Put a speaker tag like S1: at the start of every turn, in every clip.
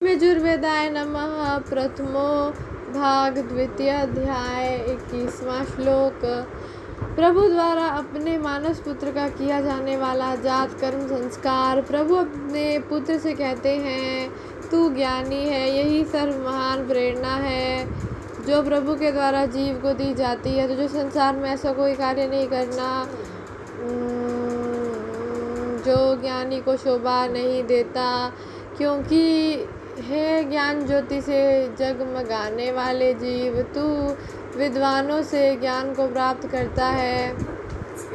S1: यजुर्वेदाय नमः। प्रथमो भाग, द्वितीय अध्याय, 21वां श्लोक। प्रभु द्वारा अपने मानस पुत्र का किया जाने वाला जात कर्म संस्कार। प्रभु अपने पुत्र से कहते हैं, तू ज्ञानी है। यही सर्व महान प्रेरणा है जो प्रभु के द्वारा जीव को दी जाती है। तो जो संसार में ऐसा कोई कार्य नहीं करना जो ज्ञानी को शोभा नहीं देता, क्योंकि हे ज्ञान ज्योति से जगमगाने वाले जीव, तू विद्वानों से ज्ञान को प्राप्त करता है,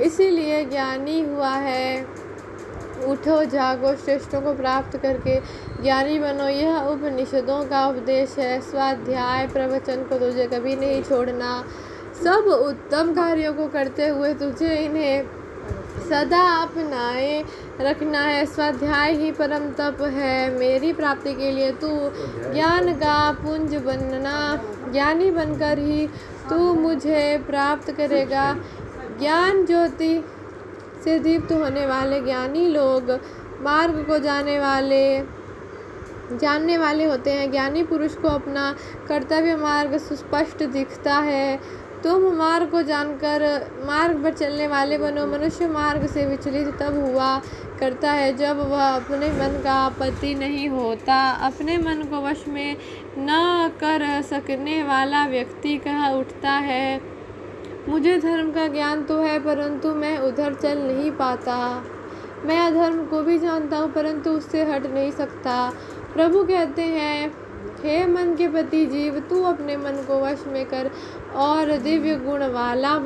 S1: इसीलिए ज्ञानी हुआ है। उठो जागो, श्रेष्ठों को प्राप्त करके ज्ञानी बनो। यह उपनिषदों का उपदेश है। स्वाध्याय प्रवचन को तुझे कभी नहीं छोड़ना। सब उत्तम कार्यों को करते हुए तुझे इन्हें सदा अपनाए रखना है। स्वाध्याय ही परम तप है। मेरी प्राप्ति के लिए तू ज्ञान का पुंज बनना। ज्ञानी बनकर ही तू मुझे प्राप्त करेगा। ज्ञान ज्योति से दीप्त होने वाले ज्ञानी लोग मार्ग को जानने वाले होते हैं। ज्ञानी पुरुष को अपना कर्तव्य मार्ग सुस्पष्ट दिखता है। तुम मार्ग को जानकर मार्ग पर चलने वाले बनो। मनुष्य मार्ग से विचलित तब हुआ करता है जब वह अपने मन का पति नहीं होता। अपने मन को वश में न कर सकने वाला व्यक्ति कह उठता है, मुझे धर्म का ज्ञान तो है, परंतु मैं उधर चल नहीं पाता। मैं अधर्म को भी जानता हूँ, परंतु उससे हट नहीं सकता। प्रभु कहते हैं, हे मन के पति जीव, तू अपने मन को वश में कर और दिव्य गुण वाला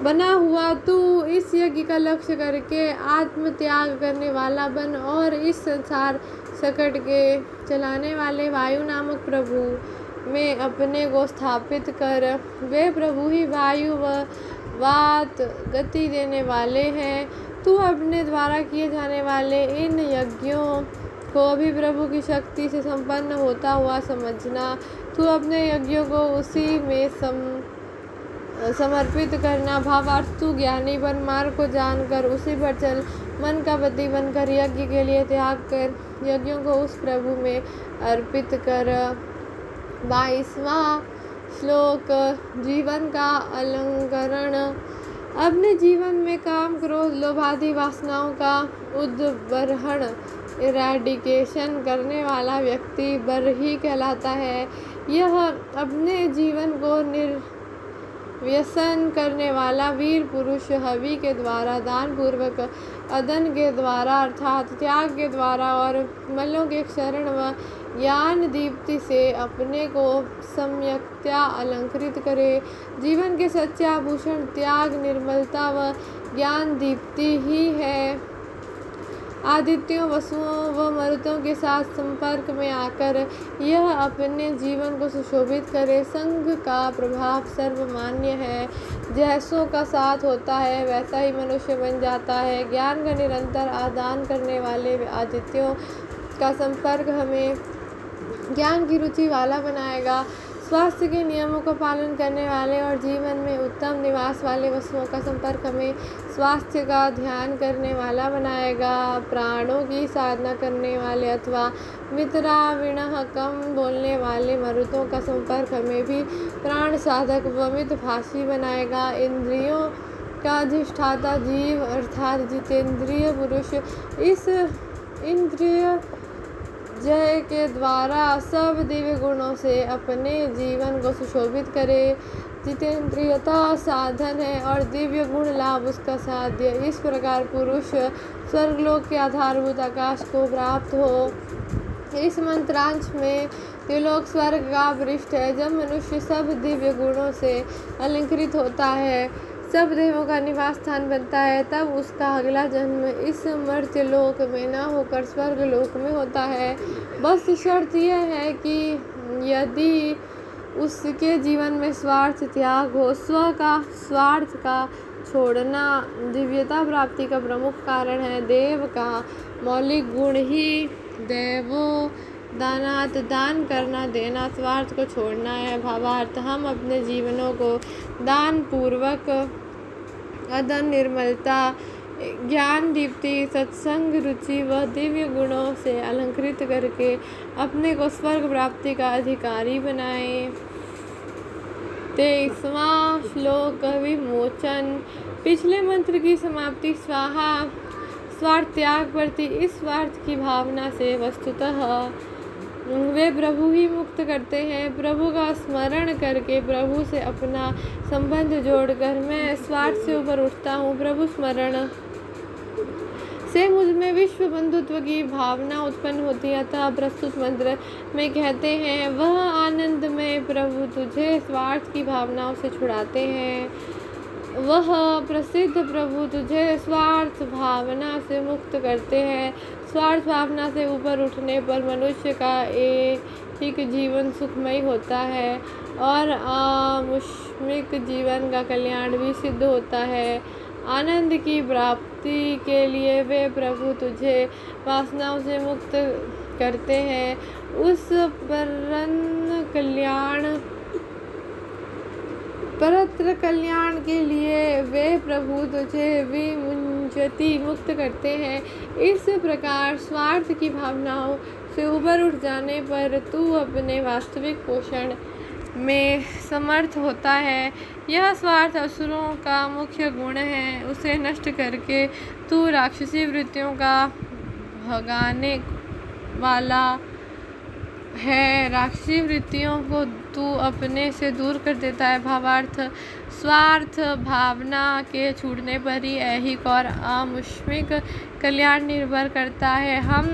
S1: बना हुआ तू इस यज्ञ का लक्ष्य करके आत्म त्याग करने वाला बन और इस संसार सकट के चलाने वाले वायु नामक प्रभु में अपने को स्थापित कर। वे प्रभु ही वायु व वात गति देने वाले हैं। तू अपने द्वारा किए जाने वाले इन यज्ञों को भी प्रभु की शक्ति से संपन्न होता हुआ समझना। तू अपने यज्ञों को उसी में समर्पित करना। भावार्थ, तू ज्ञानी बन, मार्ग को जानकर उसी पर चल। मन का पति बनकर यज्ञ के लिए त्याग कर यज्ञों को उस प्रभु में अर्पित कर। 22वां श्लोक, जीवन का अलंकरण। अपने जीवन में काम, क्रोध, लोभ आदि वासनाओं का उद्बर्हण इरेडिकेशन करने वाला व्यक्ति बरही कहलाता है। यह अपने जीवन को निर्व्यसन करने वाला वीर पुरुष हवि के द्वारा, दान पूर्वक, अदन के द्वारा अर्थात त्याग के द्वारा और मलों के क्षरण व ज्ञान दीप्ति से अपने को सम्यक्त्या अलंकृत करे। जीवन के सच्चे आभूषण त्याग, निर्मलता व ज्ञान दीप्ति ही है। आदित्यों, वसुओं व मरुतों के साथ संपर्क में आकर यह अपने जीवन को सुशोभित करे। संघ का प्रभाव सर्वमान्य है। जैसों का साथ होता है वैसा ही मनुष्य बन जाता है। ज्ञान का निरंतर आदान करने वाले आदित्यों का संपर्क हमें ज्ञान की रुचि वाला बनाएगा। स्वास्थ्य के नियमों का पालन करने वाले और जीवन में उत्तम निवास वाले वस्तुओं का संपर्क हमें स्वास्थ्य का ध्यान करने वाला बनाएगा। प्राणों की साधना करने वाले अथवा मित्राविणः कम बोलने वाले मरुतों का संपर्क हमें भी प्राण साधक व मितभाषी बनाएगा। इंद्रियों का अधिष्ठाता जीव अर्थात जितेंद्रिय पुरुष इस इंद्रिय जय के द्वारा सब दिव्य गुणों से अपने जीवन को सुशोभित करे। जितेंद्रियता साधन है और दिव्य गुण लाभ उसका साध्य। इस प्रकार पुरुष स्वर्गलोक के आधारभूत आकाश को प्राप्त हो। इस मंत्रांश में त्रिलोक स्वर्ग का पृष्ठ है। जब मनुष्य सब दिव्य गुणों से अलंकृत होता है, सब देवों का निवास स्थान बनता है, तब उसका अगला जन्म इस मर्त्यलोक में न होकर स्वर्ग लोक में होता है। बस शर्त यह है कि यदि उसके जीवन में स्वार्थ त्याग हो। स्वार्थ का छोड़ना दिव्यता प्राप्ति का प्रमुख कारण है। देव का मौलिक गुण ही देवो दानात, दान करना, देना, स्वार्थ को छोड़ना है। भावार्थ, हम अपने जीवनों को दान पूर्वक, अदन, निर्मलता ज्ञान दीप्ति सत्संग रुचि व दिव्य गुणों से अलंकृत करके अपने को स्वर्ग प्राप्ति का अधिकारी बनाए। 23वां श्लोक विमोचन। पिछले मंत्र की समाप्ति स्वाहा स्वार्थ त्याग प्रति इस स्वार्थ की भावना से वस्तुतः वे प्रभु ही मुक्त करते हैं। प्रभु का स्मरण करके प्रभु से अपना संबंध जोड़कर मैं स्वार्थ से ऊपर उठता हूँ। प्रभु स्मरण से मुझ में विश्व बंधुत्व की भावना उत्पन्न होती है। अतः प्रस्तुत मंत्र में कहते हैं, वह आनंद में प्रभु तुझे स्वार्थ की भावनाओं से छुड़ाते हैं। वह प्रसिद्ध प्रभु तुझे स्वार्थ भावना से मुक्त करते हैं। स्वार्थ भावना से ऊपर उठने पर मनुष्य का एक जीवन सुखमय होता है और आमुष्मिक जीवन का कल्याण भी सिद्ध होता है। आनंद की प्राप्ति के लिए वे प्रभु तुझे वासनाओं से मुक्त करते हैं। उस परत्र कल्याण के लिए वे प्रभु तुझे विमुंचति मुक्त करते हैं। इस प्रकार स्वार्थ की भावनाओं से ऊपर उठ जाने पर तू अपने वास्तविक पोषण में समर्थ होता है। यह स्वार्थ असुरों का मुख्य गुण है। उसे नष्ट करके तू राक्षसी वृत्तियों का भगाने वाला है। राक्षसी वृत्तियों को तू अपने से दूर कर देता है। भावार्थ स्वार्थ भावना के छूटने पर ही ऐहिक और आमुष्मिक कल्याण निर्भर करता है। हम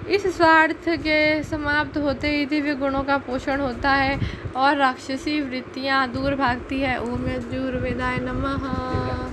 S1: इस स्वार्थ के समाप्त होते ही दिव्य गुणों का पोषण होता है और राक्षसी वृत्तियां दूर भागती है। ओम यजुर्वेदाय नमः।